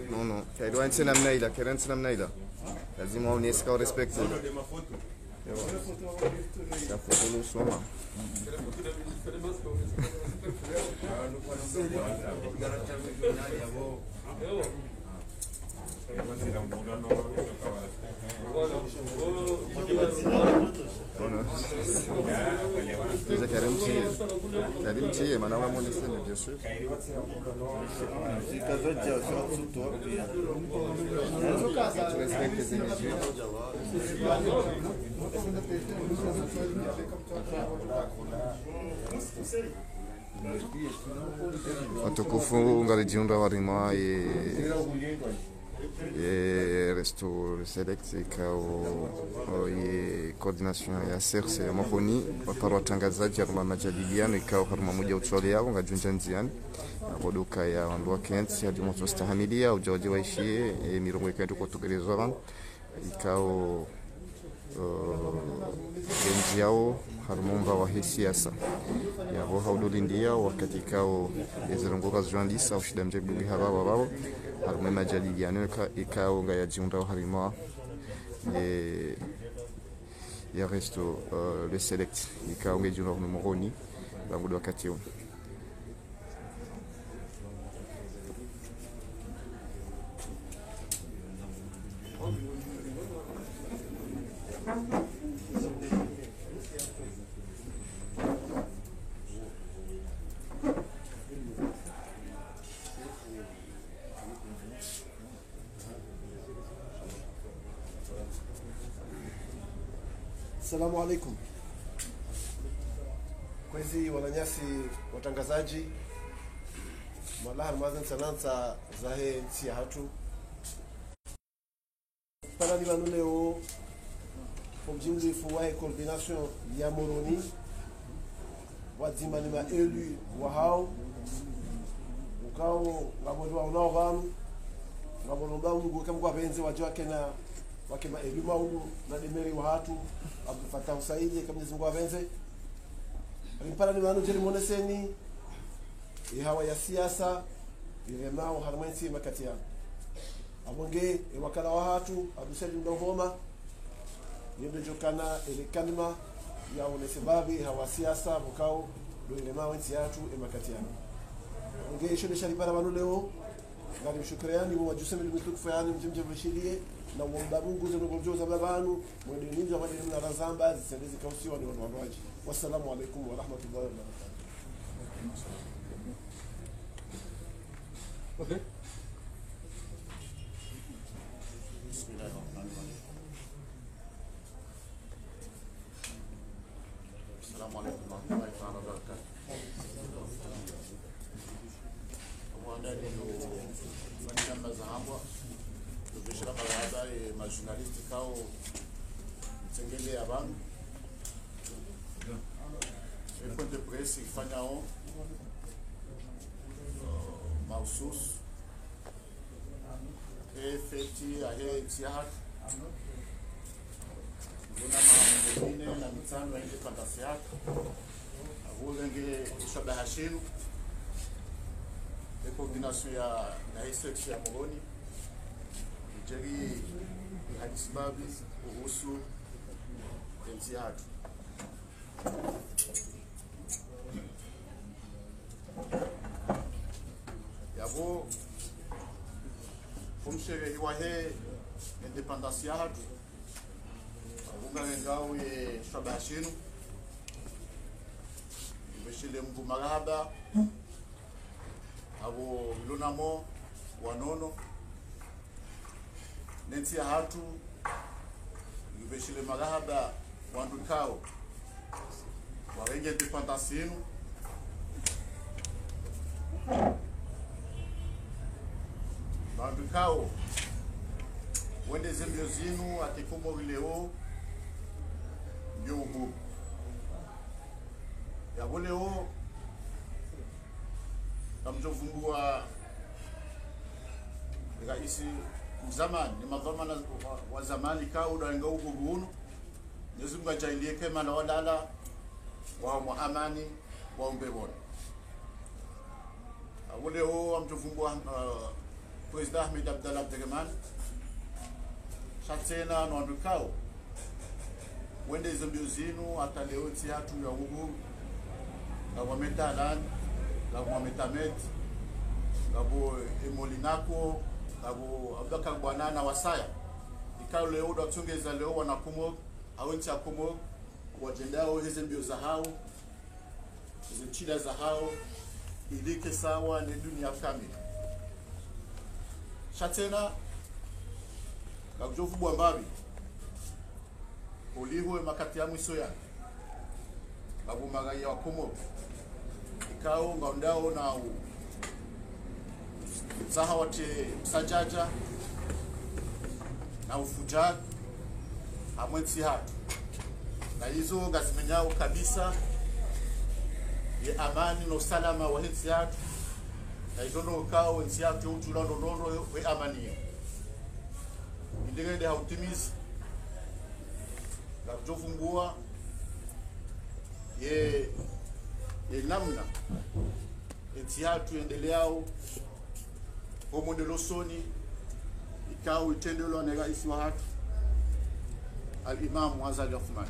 Non, non. Kaidwa ntsena mnaila, kera ntsena mnaila. Lazima unieska o respect. Ya foto lo soma. Déjà Karim Thier, maintenant on va monter bien sûr. Watukufu ngalijiunga warima e resto select ikao ye coordination ya serse ya mahoni waparo watangazaji haruma majadiliano ikao haruma moja utole yao ngajunja nziani waduka ya wandu wa kensi hadi moto stahamilia ujawaji waishie mirongo ikendu kwa tugerezwa wan ikao genji yao harumumba wa hii siasa ya bo haudulindia wakati ikao ezerunguka journalist au shida mjebugi hawa wao harume majadiliano ikao nga yajiunda harima ya resto le select ikao nga jiunda numoroni bangu wakati huo. Assalamu alaikum. Kwezi wananyasi watangazaji malaha mazan sanansa zahe nsi hatu para di leo pomjimli fuwae coordination ya moroni wadzima ni maelu wahao ukao ngabodwa unao vanu ngabodwa ungu kama kwa benzi wajua kena wakema elima ungu na demeri wahatu Abdul Fattah Saidi kama Mwenyezi Mungu avenze rimpara ni manu jeri moneseni hawa ya siasa ilemao harmansi makatia abonge wakala wahatu abuseli ndovoma yende jokana ile kalima ya unesebabi hawa siasa bukao do ilemao nsi yatu emakatia abonge shule sharipara manu leo ngari shukrani wa jusemi limitukufu yani mjimje bashirie na uomba Mungu zinogojoza babanu mwende ninja wale na razamba zisendezi kausiwa ni wanwaji. Wassalamu alaikum wa rahmatullahi wa barakatuh. Okay. Assalamu alaikum wa rahmatullahi wa barakatuh. Wanda ni shamba za hapo tubishira marada ma journalist kao tsengele abantu point de presse ifanyao mausus feti ahe tiahat kuna mambo na mitano ile fantasiat avulenge shabahashinu coordination ya na research ya Moroni jeri hadisbabi kuhusu NCR yabo kumshere hiwahe independence ya hatu abunga ngao ye shabashinu beshile mbu marahaba abo lunamo wanono nensi hatu yubeshile marahaba wandukao warenge independence yenu wandukao wende zembio zinu atikumo leo nyobu ya leo namjovungua raisi zamani ni madhamana wa zamani kao ndio huko guunu nizunga jailie kama na wadala wa amani waombe bona awole ho amtuvumbwa President Ahmed Abdallah Abdurrahman Shatena no andukao wende hizo mbio zinu hata leo hatu ya ugu na wametalan na wametamet ngabo emolinako ngabo abdaka bwanana wasaya ikao leo ndo tungeza leo wanakumo awenti akumo wajendao hizo mbio za hao hizo chida za hao ilike sawa ni dunia kamili Shatena ngajofu bwambabi uliho makati ya mwiso ya ngabo magaya wakumo ikao ngaondao na zaha wate sajaja na ufujad amwensi hatu na hizo ngazimenyao kabisa ye amani no salama wa hensi hatu na hizo no kao hensi hatu utulando we amani indegende hautimizi na kujofungua ye namna hensi hatu endeleao homo de losoni ikao itendelo na raisi wa hatu al-Imam Azali Othman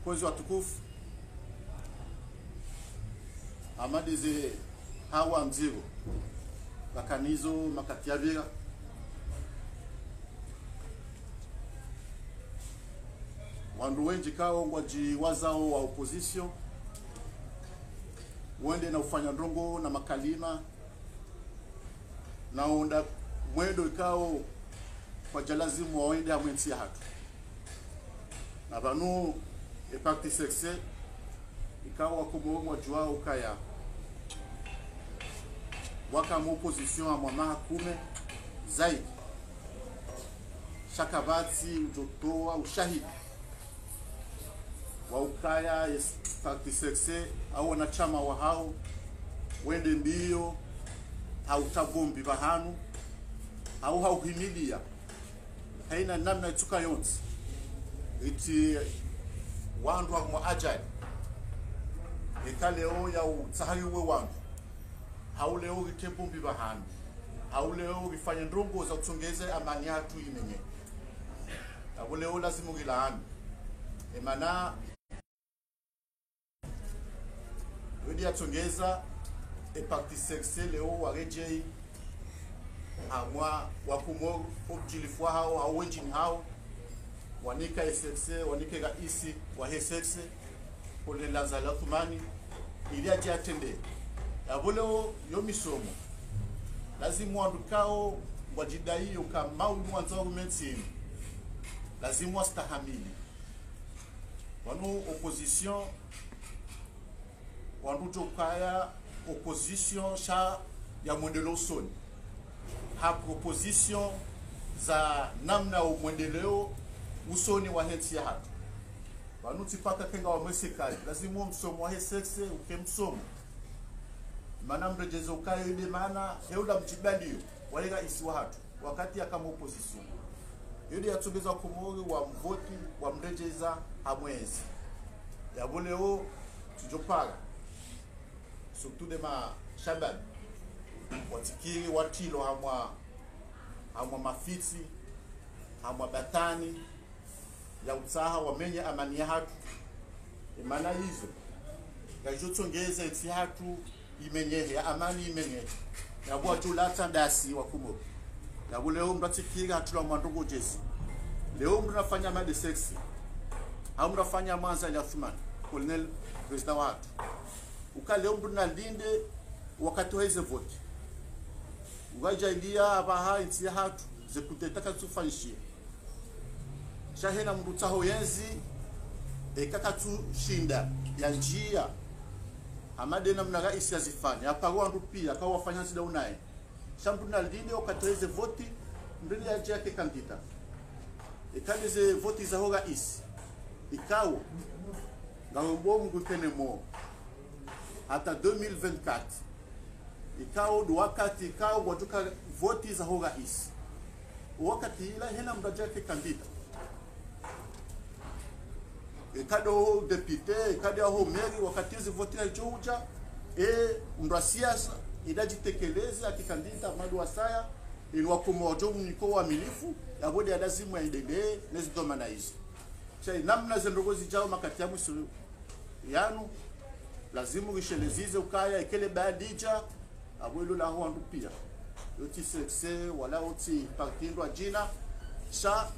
kwezi watukufu amadize hawa mzigo bakanizo makatiavira wandu wengi kao ngwaji wazao wa opposition wende na ufanya ndongo na makalima na onda mwendo ikao kwa jalazimu waende amwensi hatu na banu parti sexe ikao wakumo wajuao kaya waka mu opposition a mama kume zaidi shakabati ujotoa ushahidi wa ukaya parti sexe au wanachama wa hao wende mbio hautagombi bahanu au hauhimilia haina namna ituka yonsi iti wandu wa muajali ikaleo ya utsahiwe wandu hauleo ikebombi bahanu hauleo ifanye ndongo za utongeze amani hatu imenye hauleo lazimu gilaani emana wedi atongeza parti sexe leo warejei amwa wakumo objilifwa hao au wenjini hao wanika sexe wanike raisi wa sexe pole lazala Othmani ili aje atende abuleo yo misomo lazima andukao wajidai kama mwanzo argumenti lazima wastahamili wanu opposition wanduto kaya opposition sha ya mwendeleo soni ha proposition za namna mwendeleo usoni wa hensi ya hatu wanu tipaka kenga wa mwesekali lazima msomo wa sexe ukemsomo mana mrejezo kaya ile mana heula mjibandio walega isi wa hatu wakati ya kama opposition yodi yatubeza kumori wa mvoti wa mrejeza hamwezi ya boleo tujopaga surtout de ma shaban watikiri watilo hamwa mafiti hamwa batani ya utsaha wamenye amani ya hatu imana hizo gajotongeza eti hatu imenyehe ya amani imenyehe ya bua julata ndasi wakumo ya buleo mbatikiri hatula mwandungu jesi leo mnafanya made sexy au mnafanya manza ya Othman colonel president watu ukaleo mnalinde wakati wa hizo vote ugajalia abaha inti hatu zekutetaka tufanyishia shahena mrutaho yenzi ekakatu shinda ya njia amade namna rais yazifanya apagwa ndu pia kwa wafanya sida unaye shambu nalinde wakati wa hizo vote ndili aje yake kandida ikalize vote za hoga isi ikao ngombo mgutene mo hata 2024 ikao wakati ikao waduka voti za hoga isi wakati ila hena mraja ke kandida kado depute kado ho meri wakati hizi votina ichuja mra siasa idajitekeleza akikandida madu wasaya ilwa kumojo mniko wa milifu yabodi adazimu yaendelee nezidoma hizi cha namna zendogozi jao makati yamu yanu lazimu gishelezize ukaya ekele badija abwelo la ho andu pia yoti sekse wala oti partindo ajina sha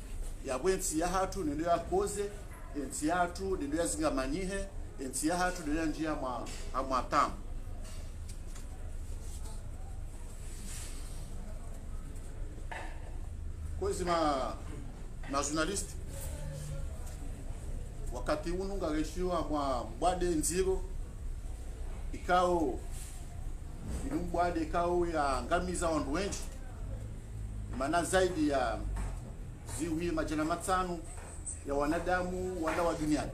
yabwenzi ya hatu nendo ya koze enti hatu nendo ya zingamanyihe enti ya hatu nendo ya njia mwa tamu kozi ma journalist wakati ununga reshiwa mwa mbwade nziro ikao mbwade ikao ya ngamiza wandu wenji mana zaidi ya ziwi majana matano ya wanadamu wala wa duniani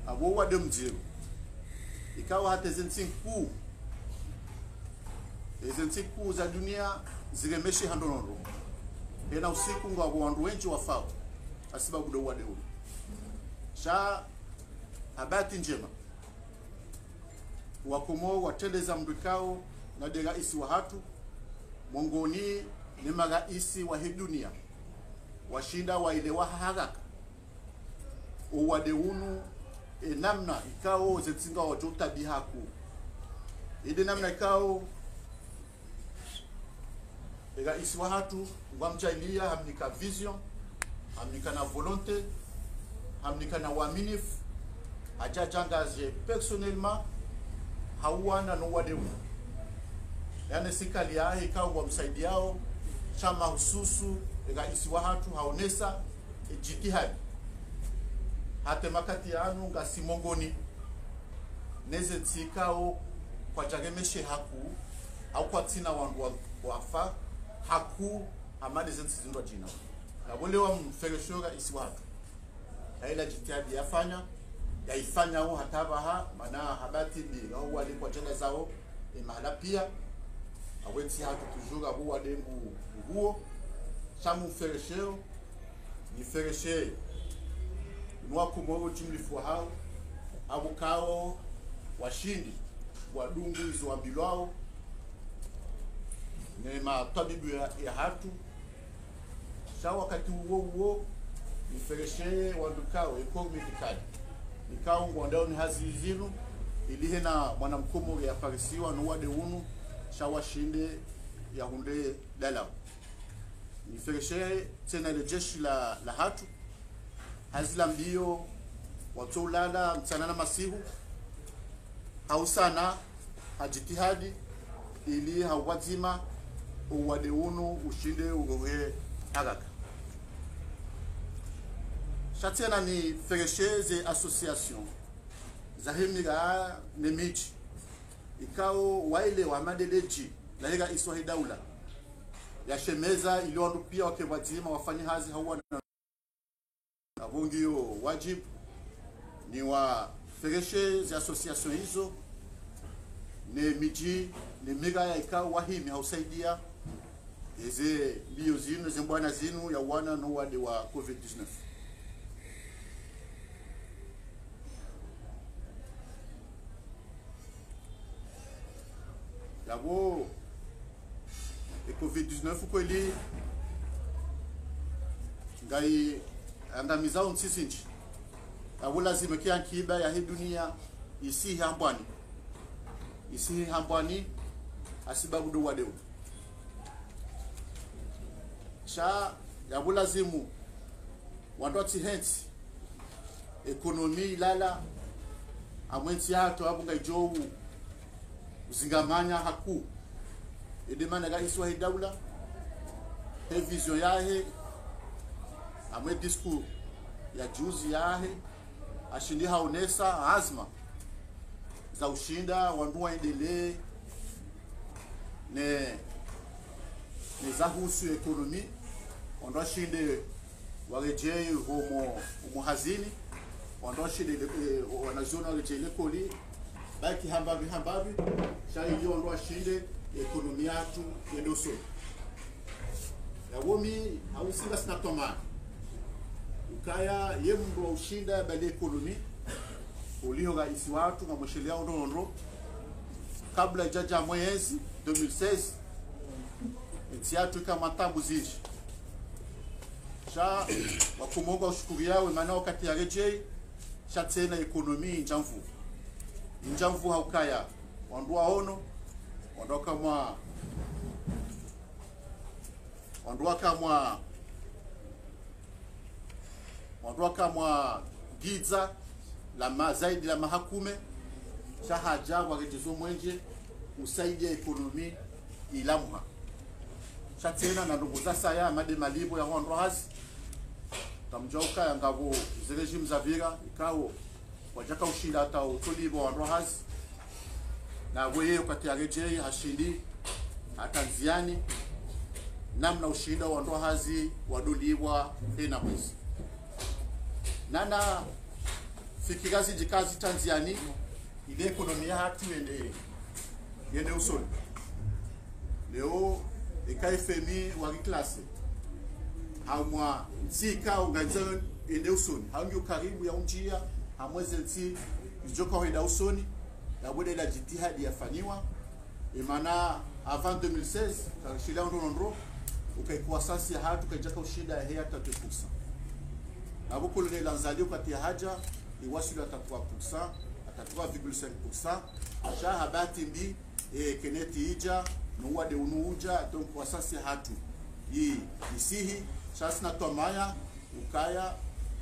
abo wade mziro ikao hata zentinku za dunia ziremeshi handonondo ena usiku ngo wandu wenji wafao asibabu do wade huko sha habati njema wakomo watendeza mdukao na de raisi wa hatu mongoni ni maraisi wa hii dunia washinda waelewa haraka uwade unu namna ikao zetsinga wajota bihaku ide namna ikao raisi wa hatu ngamjailia hamnika vision hamnika na volonté hamnika na waminif ajajangaje personnellement hawana no wadeu yani sikali yahe ikawa msaidiao chama hususu raisi wa hatu haonesa jitihadi hata makati yanu ngasimongoni neze tsikao kwa jagemeshe haku au kwa tina wandu wafa haku amani zensi zindwa jina na wale wa mfereshora isi watu haila jitihadi yafanya yaifanya ho hatabaha mana habati bi au wale kwa jana zao mahala pia awensi hatu tujura bo wale nguo chamu fereshero ni fereshe nwa kumoro jimlifu hao abukao washindi wadungu izo ambilwao ne matabibu ya hatu sha wakati huo ni fereshe wandukao ekonomi dikali nikao ngondao ni hazi zinu ilihe na mwanamkumu ya parisiwa no wade unu sha washinde ya hunde dala ni fereshe tena ile jeshi la hatu hazila mbio watolala mtsanana masihu hausana hajitihadi ili hawazima uwade unu ushinde ugohe haraka shatena ni fereshe ze association za hemira nemichi ikao waile wa madeleji la higa iswahi daula ya shemeza iliondu pia wakewazima wafanya hazi hawana abongio wajib ni wa fereshe za association hizo ne miji ne miga ya ikao wahimi hausaidia eze bio zinu zembwana zinu ya wana no wade wa COVID-19 yabo COVID-19 kweli ngai andamiza unsisinji yabo lazima kiankiba ya hii dunia isi hambwani asibabu do wadeu sha yabo lazimu wandoti henti ekonomi lala amwenti hato abunga ijowu uzingamanya haku edemana ga iswa daula he vision yahe amwe discours ya juzi yahe ashindi haonesa azma za ushinda wandu waendelee ne zahusu ekonomi ondo shinde warejee homo hazini ondo shinde wanazona warejee koli baki hambabi shaili ondo shinde ekonomi yatu yedoso womi hausinga sina toma ukaya ye mndo wa ushinda bali ekonomi ulio rais watu na mwishilia unondo kabla jaja mwezi 2016 etiatu kama tabu zishi sha wakumoga ushukuri yawe maana wakati ya rejei sha tena ekonomi njamvu haukaya wandua ono wandua kamwa giza la zaidi la mahakume shahaja wagejezo mwenje usaidia ekonomi ilamuha shatena na ndugu za saya made malibo ya honrohas tamjauka ya ngabo zirejim za vira ikawo wajaka ushinda hata utolibo wa honrohas na weye ukati ya rejei hashindi hata nziani namna ushinda wa honrohazi wadoliwa hena mwezi nana fikirazi jikazi Tanzania ile ekonomia hatu yende usoni leo FMI wari klase hamwa ntika ungaza ende usoni hangu karibu ya unjia hamweze nti ijoka wenda usoni ya wede la jitihadi yafanywa imana avant 2016 karishila ndonondro ukaikuwa sasi ya hatu kajaka ushinda ya hea 30%. Abuko le lanzali ukati ya haja iwasili ata 3%, ata 3,5%. Acha habati mbi keneti ija nuwade unuuja donc kwa sasa hatu hii isihi sasa na tomaya ukaya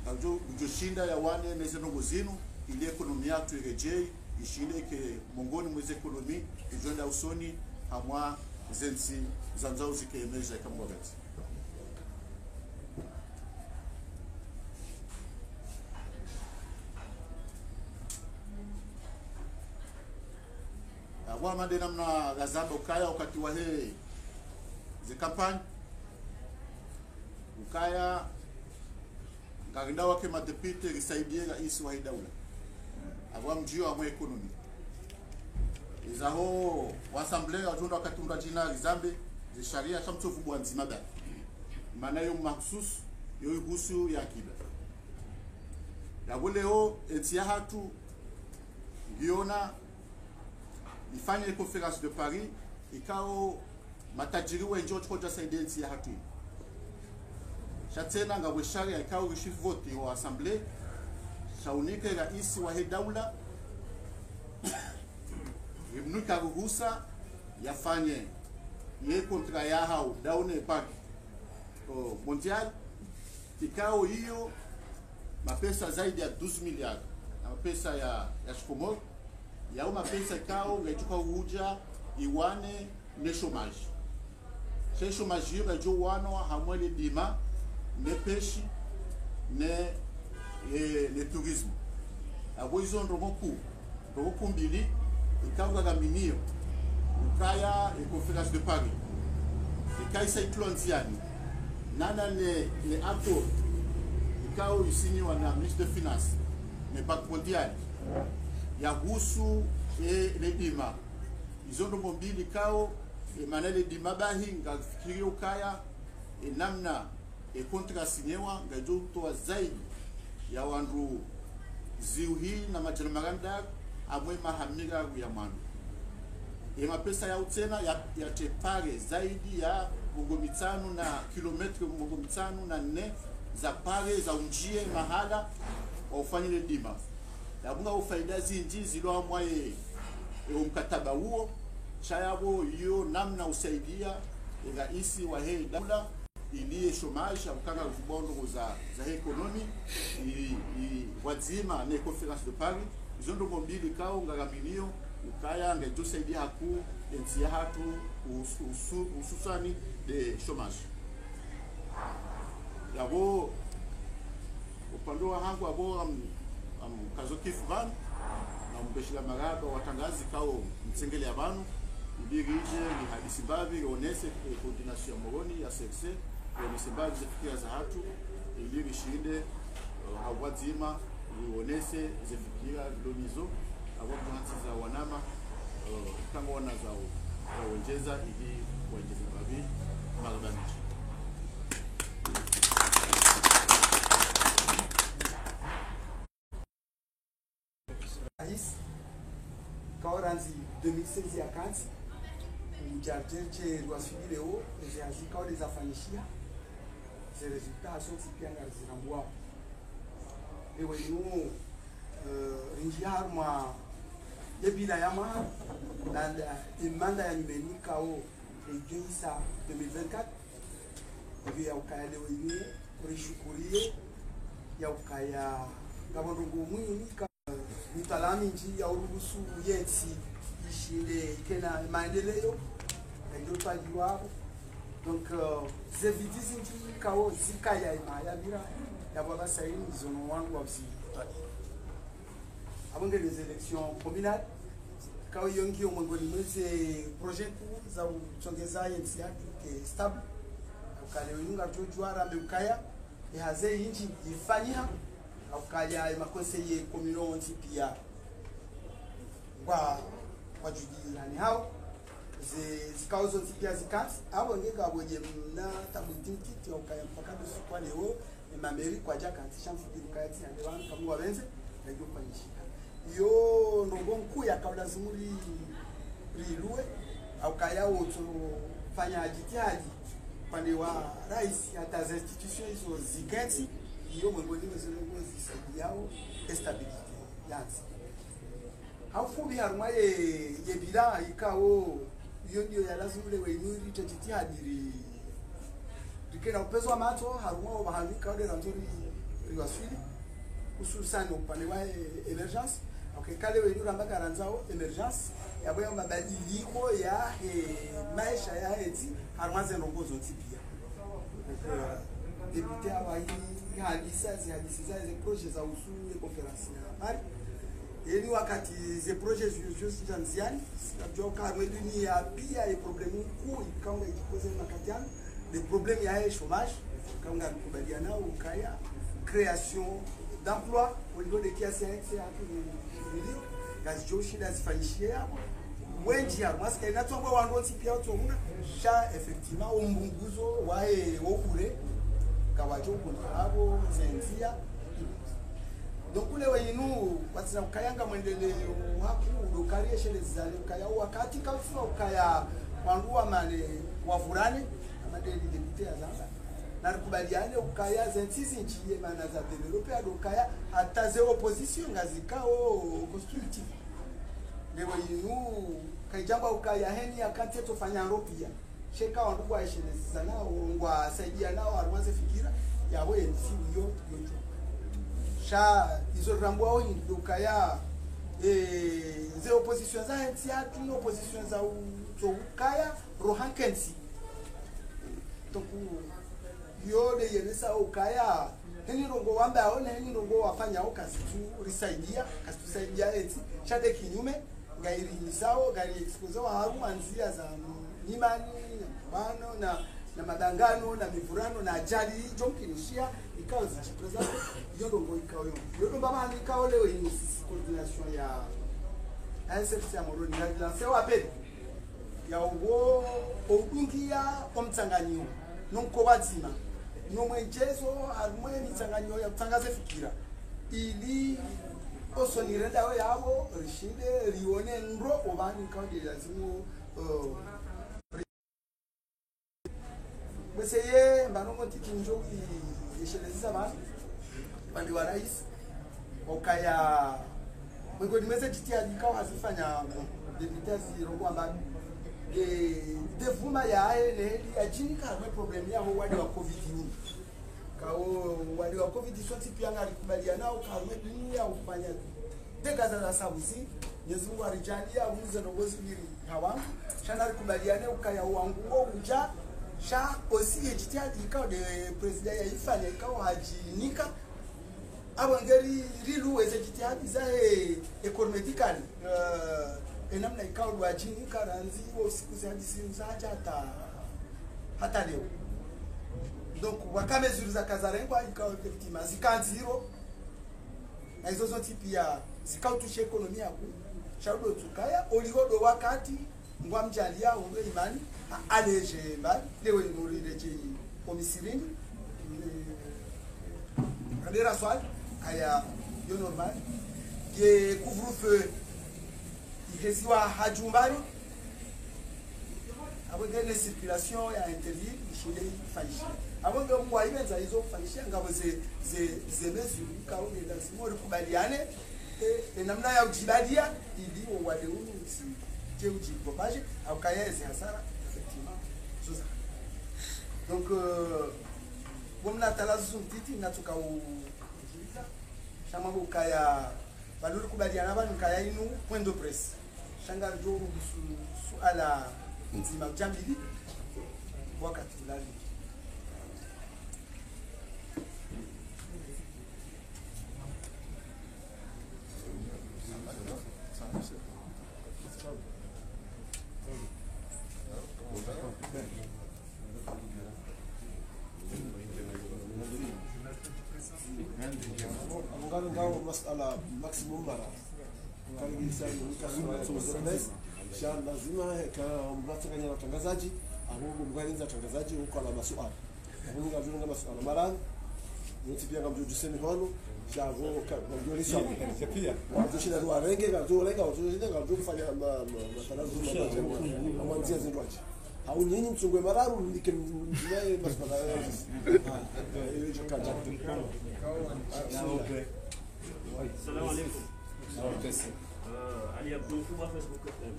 najo ujoshinda ya wane meze no gozinu ile ekonomi yatu irejei ishinde ke mongoni mweze ekonomi ijonda usoni hamwa zensi zanzao zikemeja kama gati wa madena mna gazaba ukaya wakati wa hii zikampani ukaya ngarinda wake madepite risaidie rais wa daula avwa mjio wa ekonomi izaho wa assemblée ajunda wakati mrajina rizambe zisharia shamtofu bwanzi mada maana yo mahsus yo ihusu ya akiba ya buleo etia hatu giona ifanye conférence de Paris ikao matajiri wenjo tkoja saidensi ya hatu shatena nga weshari ikao rishifu vote wa assemblée shaunike rais wa daula ibnuka ruhusa yafanye ye kontra ya hao daune park mondial ikao hiyo mapesa zaidi ya 12 miliardi na mapesa ya Shkomor ya uma pesa kao ngaituka uja iwane ne chômage se chômage ba jo wano hamwele dima ne peshi ne le tourisme abo izo ndoko mbili ikanga gaminio ukaya e conférence de Paris ikai cyclonziani nana ne accord ikao isini wana ministre de finance ne banque mondiale ya husu le dima izondo mbili kao manele dima bahi ngafikiri ukaya namna kontra sinyewa ngajo to zaidi ya wandu ziuhi na majana maganda amwe mahamira ya manu mapesa ya utena ya tepare zaidi ya mugomitsano na kilometri mugomitsano na ne za pare za unjie mahala wa ufanyile dima yabunga ufaida zinji zilo amwaye mkataba huo chayabo hiyo namna usaidia rais wa daula ili chômage ukanga kubondo za ekonomi wazima na conférence de Paris zondo mbili kao ngaraminio ukaya ngejo saidia haku ensi hatu ususani de chômage yabo upando wa hangu abo kazoki fulani na mbeshila maraba watangazi kao mtsengele abantu ibirije ni hadisi babi onese coordination moroni ya sexe onese babi zifikia za hatu ili bishinde hawazima onese zifikia lonizo ababanzi za wanama kama wana zao waongeza ili waongeze babi marabani kanzi 2016 ya kanzi ujarjeje rwasubiri leo ezazika wale zafanyishia ces résultats sont pia ngazirambwa ewe nu rinjihar mwa debila yama na demanda ya numenika o egeisa 2024 ya ukaya leo ini rishukurie ya ukaya ngabondongo mwini ka mtalami nji ya uruhusu yensi ishinde kena maendeleo ndio twajiwa donc zevitizi nji kao zikaya imaya bira ya baba saini zono wangu wabsi abonge les élections communales kao yongi omongoni mweze projet ku za uchongeza yensi yake ke stable ukale yunga tojwara mbukaya ihaze inji ifanyia ukaya makonseye communauté pia kwa judilani hao zikauzo pia zikati abo ngeka boje na tabutinki ukaya mpaka kwa leo mameri kwa jaka tishamfikiri kaya tia ndewan kama wabenze na hiyo fanyishika yo ndongo mkuu ya kabla zimuri rilue ukaya woto fanya jitihadi pande wa rais hata za institutions hizo zikati hiyo mwongoni mwezo zisaidiao stability yansi hafubi haruma ye bila ikao hiyo ndio ya lazima ile wewe jitihadi dikena upezo wa macho haruma wa bahamika wale ranzori riwasili hususan upande wa emergence kale wewe ndio ambaka ranzao emergence yabo mabadiliko ya maisha ya heti haruma zenongozo tipia député awa hii hadisi za projets za usulu ya conference ya habari ili wakati ze projets just janziani sijua kama dunia pia ya problemu kuu ikawa ijikoze makatiana les problèmes ya chômage kama kubaliana nao ukaya création d'emploi au niveau de kiasi c'est hapo ndio kazi joshi lazifanyishie hapo wengi ya maska inatomba wandoti pia watu una sha effectivement umbunguzo wae wokure kawacho kuna hapo zenzia donc ule wenu watina ukayanga mwendeleo hapo ukarie shele zale ukaya wakati kafuwa ukaya wandua mane wavurane amadeli deputy azanga na kubaliane ukaya zentizi nchiye maana za developer ukaya hata ze opposition ngazikao constructive lewe yinu kaijamba ukaya heni akante tofanya ropia sheka wandugu wa shele sana ngwa saidia nao arwaze fikira yawe nsi yo yocho sha izo rambo au ukaya ze opposition za nsi atu opposition za ukaya rohankensi toku yo de yenesa ukaya heni rongo wamba aone heni rongo wafanya kazi tu risaidia kazi tusaidia eti shade kinyume ngairi nisao gari expose wa haruma nzia za nimani bano na madangano na mivurano na ajali jonkinishia ikawa zichipresent yo rongo ikawa yo ndo baba ni ikawa leo ni coordination ya ASF ya Moroni na lancewa pede ya uwo odungia omtsanganyo nonko bazima nomwenjezo harumwe mitsanganyo ya kutangaza fikira ili osonirenda yabo rishinde rione ngro obani kandi lazimu meseye mbanongo tikinjo yesheleza ba bandi wa rais okaya mwego nimeze jitihadi kwa azifanya deputy rongo ambapo devuma ya ele ajini kama problem ya wadi wa covid-19 kao wadi wa covid-19 pia ngalikubaliana nao kama dunia ufanya tegaza za sabusi Mwenyezi Mungu alijalia ulize nongozi bili hawa shana likubaliane ukaya wangu uja sha osi jitihadi ikao de president ya ifanye ikao hajinika abongeri rilu weze jitihadi za economically enamna ikao wajini karanzi wo siku za hadisi mzaja hata leo donc wakame zuri za kazarengwa ikao effectivement zikanziro na hizo zote pia zikao tushe ekonomia yako shaudo tukaya oligodo wakati ngwa mjalia ngwe imani aleje mbali leo nuri leje komisirini kadera swali kaya yo normal ye couvre-feu iheziwa hajumbani abongene circulation ya interdit ishinde ifanyishe abonge kwa ibenza hizo kufanyisha ngabo ze mesure kaone lazima ukubaliane namna ya ujibadia ili wale usi je ujipopaje au kayazi hasara effectivement zoza donc bomna talazu titi ngatuka ujiza chama bukaya baluri kubaliana abantu kaya inu point de presse shanga njo suala nzima jambili wakati fulani ngalo ngao masala maximum mara kali gisa ni kazi shan lazima mnatakanya watangazaji abo mgalinza watangazaji huko ala masuala munga junga masuala mara yote pia kama jisemi hono shavo ndio lisha pia watu shida tu arenge gazo lenga watu shida gazo kufanya matalazo na mwanzia zindwaje au nyinyi msungwe mararu ndike mnaye masuala ile chakaja Salam alaikum. Ali Abdul Kuba Facebook FM.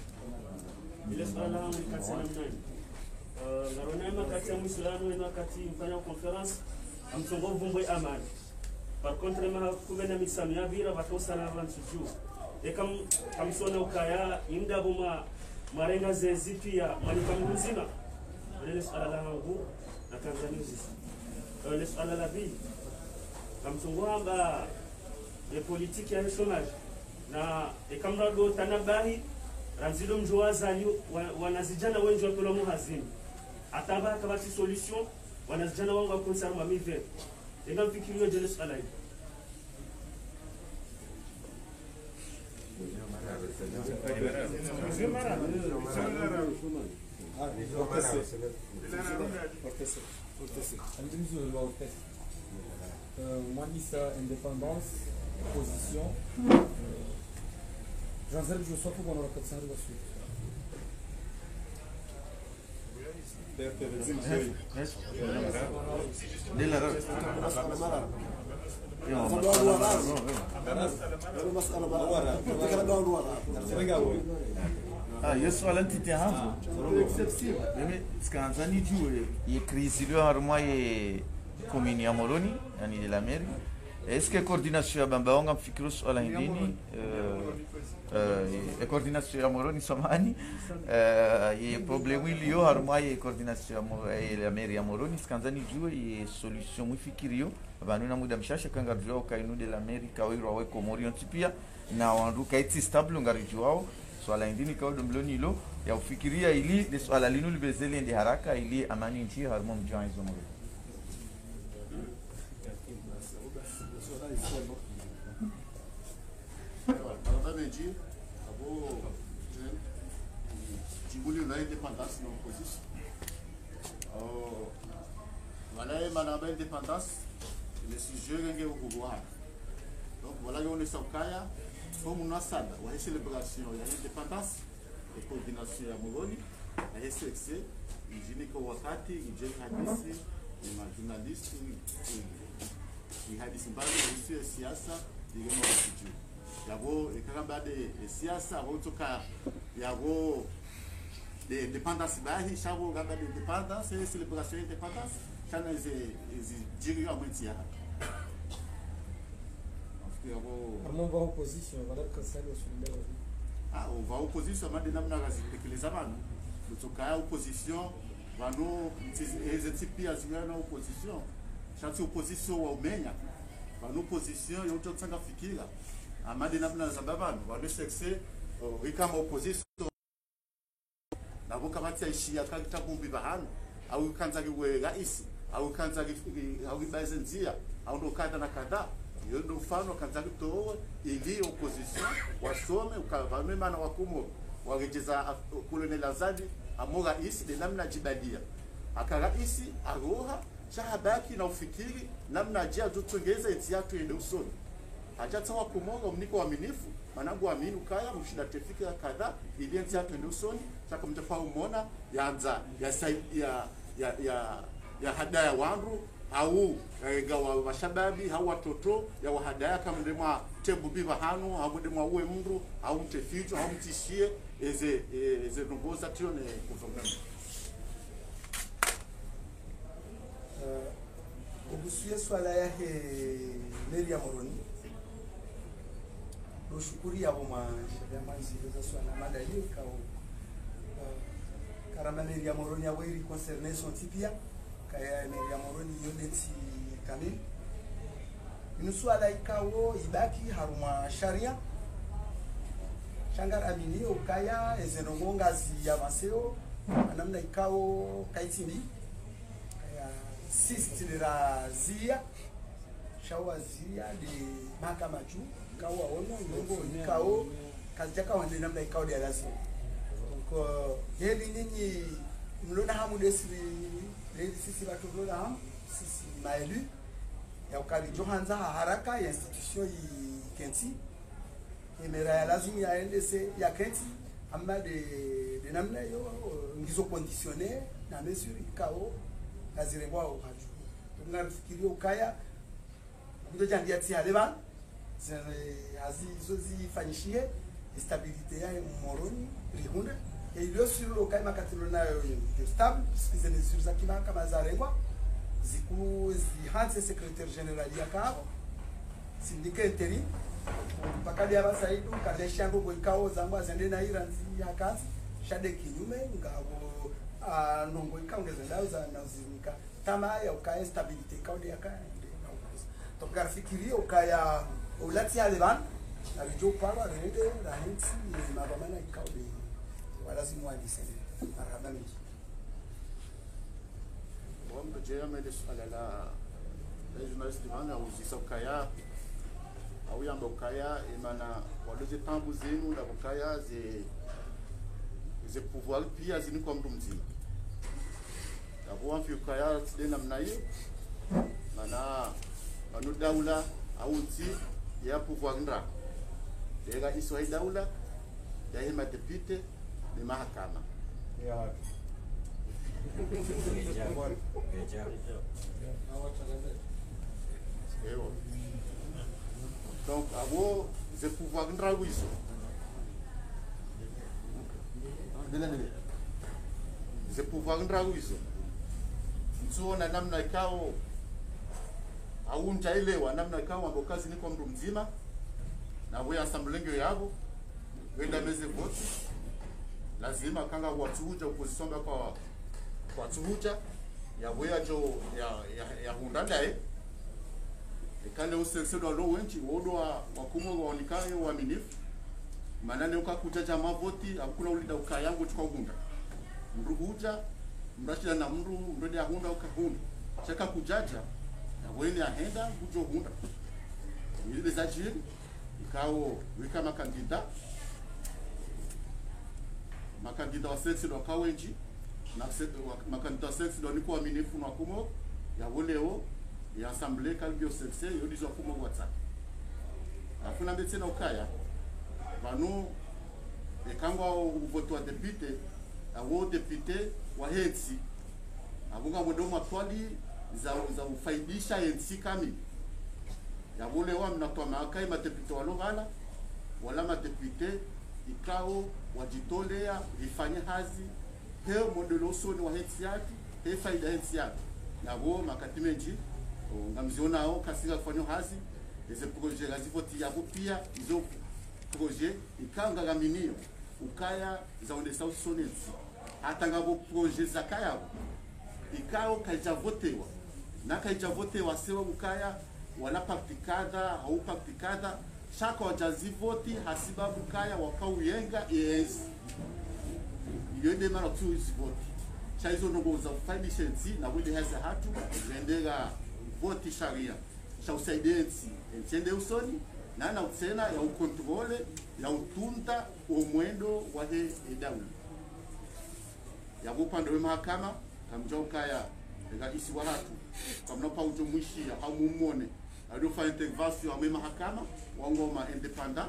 Ile swala ni kati ya namna. Ngarona kati ya Muislamu na kati mfanya conference amsongo vumbwe amani. Par contre ma kubena misamia vira bakosa na vansuju. Kam sona ukaya imda buma marenga zezipi ya manifamu nzima. Ile swala la hangu na Tanzania sisi. Ile swala la bi kamsongo amba ya politiki ya chômage na ekamrado tanabahi ranzilo mjoaza wanazijana wengi wa kula muhazini ataba kabati solution wanazijana wangu wa concert wa mive ndio fikirio jealous alai Manisa indépendance, opposition. Jean-Zeb, je sois pour la 400 de la suite. Yesu alantite hapo. Mimi skanzani juu ye crise ile harma ye commune ya Moroni yani de la mairie. Est-ce que coordination ya bamba mfikiro swala hili coordination ya Moroni samani ye problème iliyo harma ye coordination ya la mairie ya Moroni skanzani juu ye solution mfikirio banu na muda mshasha kanga juu kainu de la mairie kawiro wa Komorion pia na wandu kaiti stable ngariju wao swala indini kwa dombloni ilo ya ufikiria ili de swala linu libezeli ndi haraka ili amani nchi harmo mjua hizo moro Medir acabou jibuli na independência na oposição. Voilà, manaba independência nesse jogo que o governo. Donc voilà que on est sur Kaya, como na sala, a celebração da independência, a coordenação da Moroni, a RCC, e Jinica Wakati, e Jane Hadisi, e uma jornalista, e Hadisi Mbali, e siasa, e Remoto. Yago ikagamba de siasa wotoka yago de independence bahi shabo gamba de independence et célébration independence kana ze diriyo amantia yago Armand va opposition va dar cancelo sur o va opposition mande namna gazitekeleza bana wotoka opposition bano ezetipi azingana opposition chati opposition wa umenya bano opposition yoto tsanga fikira amadi namna za babanu wadesexé ikama opposition nabo kamati aishia kakita kumbi bahanu au kanza kiwe rais au kanza au bazenzia au ndo kada na kada hiyo ndo mfano kanza kitoa ili opposition wasome ukavame mana wakumo wagejeza kolonel Azadi amora isi de namna jibadia akaraisi aroha shahabaki na ufikiri namna jia tutongeza eti yake ende usoni acha tsawa kumoga mniko waaminifu manangu amini ukaya mshida trafika kadha ili nzi hapo ndio usoni chaka mtafaa umeona yanza ya hadaya wandu au gawa washababi au watoto ya wahadaya kama ndemwa tebu biba hanu au ndemwa uwe mndu au mtefijo au mtishie eze nongoza tio ne gouvernement kuhusu swala yake meri ya Moroni doshukuri yabo masharia manzilo za swala madali kao karama meri ya Moroni ya weri concerne son tipia kaya meri ya Moroni yoneti kamil inuswala ikawo ibaki haruma sharia shangar amini ukaya ezenongonga zi avanceo anamna ikawo kaitini sistira zia shawa zia de mahakama juu kawa ona ndongo nikao kazi yake wande namna ikao dia lazima donc heli nyinyi mlona hamu desiri heli sisi watu mlona hamu sisi maelu ya ukali johanza haraka ya institution i kenti emera ya lazima ya ndese ya kenti amma de namna yo ngizo conditionner na mesure ikao kazirengwa ukaju tungafikiria ukaya kutojandia tia leba azizozifanyishie stabilite ya Moroni rihunda ilio silo ukaya makatilo nayo stable puisque les mesures akima kama zarengwa ziku zihanse secrétaire général ya kabo syndicat interim pakali ya basaidu kadesha ngo ikao zamba zende na iranzi ya kazi shade kinyume ngabo nongo ikaongeza ndao za nazinika kama ya ukaya stabilite kaudi ya kaya to grafikiria ukaya ulati alevan alijo pala rede rahenti mabamana ikaudi walazimu alisema marhabani bomba jea mele alala journaliste divana uzisa ukaya au yamba ukaya imana waloje tambu zenu na ukaya ze pouvoir pia zini kwa mtu mzima abo amfi ukaya tsidena mnayo mana anu daula au nti ya pouvoir ndra dega iswa daula ya hima depute ni mahakama ya donc abo ze pouvoir ndra wiso ze pouvoir ndra wiso ntuona namna ikao au njaelewa namna ikao ambo kazi niko mtu mzima na wewe assemblengo yabo wenda meze vote lazima kanga watuja opposition kwa watuja ya wewe jo ya hundanda ikale usense do lo wenchi wodo wakumo waonikaye waaminifu manane ukakuja jamaa voti akula ulida ukayangu tukagunda mruhuja mrashida na mrudi ahunda ukahunda cheka kujaja na wewe ahenda kujo hunda ile zajiri ikao wika makandida wa seksi do kawenji na makandida seksi do niko waaminifu na kumo ya woleo ya assemblée kalbio sexe yo dizo kumo WhatsApp afuna mbetse na ukaya vanu ekangwa uvoto wa depute awo depute wa hensi abunga mdomo atwali za ufaidisha hensi kami ya wole wa mnatoa makai madepute walogala wala madepute ikao wajitolea ifanye hazi heo modelo soni wa hensi yake he faida hensi yake na wo makatimenji ngamziona ao kasika kufanya hazi eze projet gazivoti yabo pia izo projet ikanga gaminio ukaya za ondesa usonensi hata ngabo projet zakaya ikao kaijavotewa na kaijavotewa sewa ukaya wala praktikada au praktikada shaka wajazivoti hasiba ukaya wakauyenga yes yende mara tu izivoti chaizo nogo za faidishensi na wile hasa hatu zendega voti sharia cha usaidensi entiende usoni na utsena ya ukontrole ya utunda omwendo wa he edaula ya upande wa mahakama kamjoka ya isi wa hatu kamna pa ujumuishia au mumone adofa intervention ya mahakama wangoma independent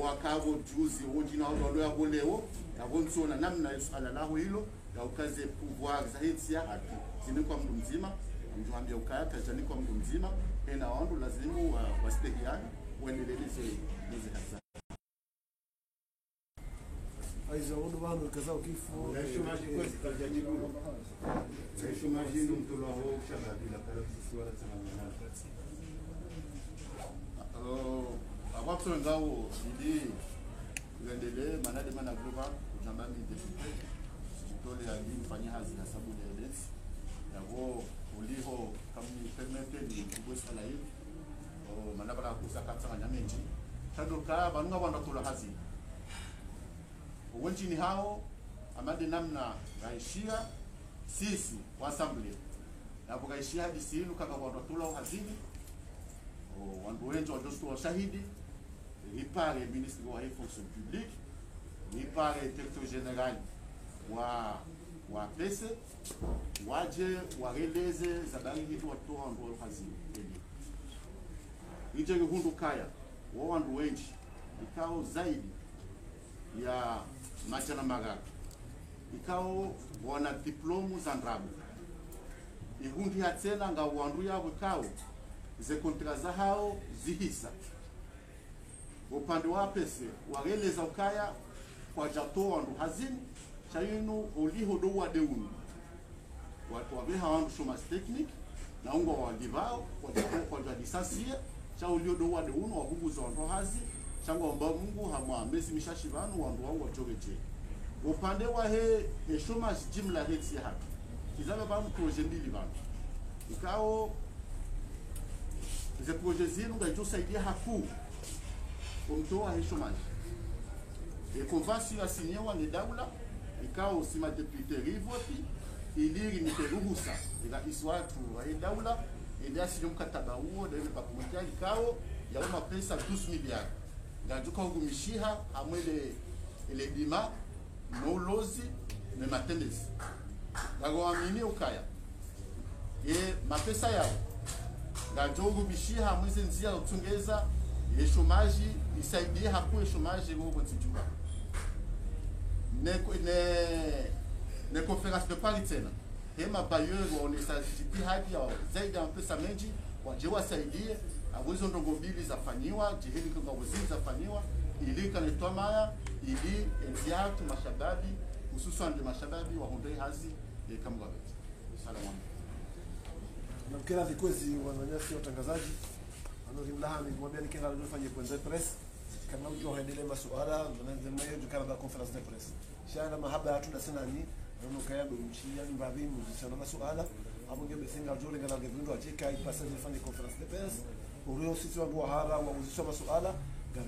wakavo juzi wonjina walo ya boleo ya wonsona namna yusala lao hilo ya ukaze pouvoir za hitsi ya haki zini kwa mdu mzima mjuambia ukaya jani kwa mdu mzima ena wandu lazimu wastegiani wendeleleze hizi hasa aiza wadu bando kazao kifo chômage kwezi kaljani gulo chômage ndo mtolo wao shababila kala sisiwala sana abato ngao ili kuendelee manade mana global kujambani deputy sitole ya dini fanya hazi hasabu ya evidence yabo uliho kami permete ni kubwesa la hivi manabala kusakata nyamenji tadoka banunga wanatola hazi wenchi ni hao amade namna gaishia sisi wa assembly yabo gaishia hadi sinu kaka wanatola hazini wandu wengi wajosto shahidi ipare ministre wa fonction publique ipare directeur général wa pese waje wareleze zabari hitu watu wandu hazini ije hundu kaya wa wandu wengi ikao zaidi ya majana magaka ikao wana diplomu za ndrabu ihundi hatena nga wandu yabo ikao ze kontra za hao zihisa upande wa pese wareleza ukaya kwa jato wandu hazini chayinu uliho do wa deunu watu wabeha wandu shomas technique na ungo wa divao kwa jato kwa lisansia cha ulio do wa deunu wa bugu za wandu hazi chango amba mungu hamwa mezi mishashibanu wandu wangu wachoreje upande wa he shomas jimla heti hapa kizaba bamu projet mbili banu ikao ze projet zinu ngajo saidia haku kumtoa chômage et convention ya sinyewa ni daula ikao sima deputy rivoti iliri ni teruhusa ila iswatu wa daula ndio asili mkataba huo ndio pamoja ikao ya uma pesa 12 miliards ngajo kwa kumishiha amwele ile dima no lozi na matendezi ngago amini ukaya mapesa yao ngajo kumishiha mwezi nzia utungeza chômage isaidie hapo chômage ngo botijua ne conférence de Paris tena hema bayeul waonesa jitihadi ya zaidi ya pesa mengi waje wasaidie awezo ndongo mbili zafanywa jihili kwa waziri zafanywa ili kanetwa maya ili enziatu mashababi hususan mashababi wa Hondai hazi kama gabe salamu na kila vikozi wananyasi watangazaji anazimlaha ni mwambia ni kila ndio fanye kwenye press kama ujio haendelee masuala ndio maana jukana da conference de presse shana mahaba ya tuna sana ni ndio kaya mchia ni babi mzisana masuala hapo ndio besenga jole ngala ndio acheka ipasa fanye conference de presse uriyo sisi wangu wa hara wa mzisana masuala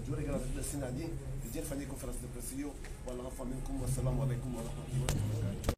ndio ngala ndio sana ni ndio fanye conference de presse hiyo wala afa minkum wassalamu alaikum wa rahmatullahi wa barakatuh.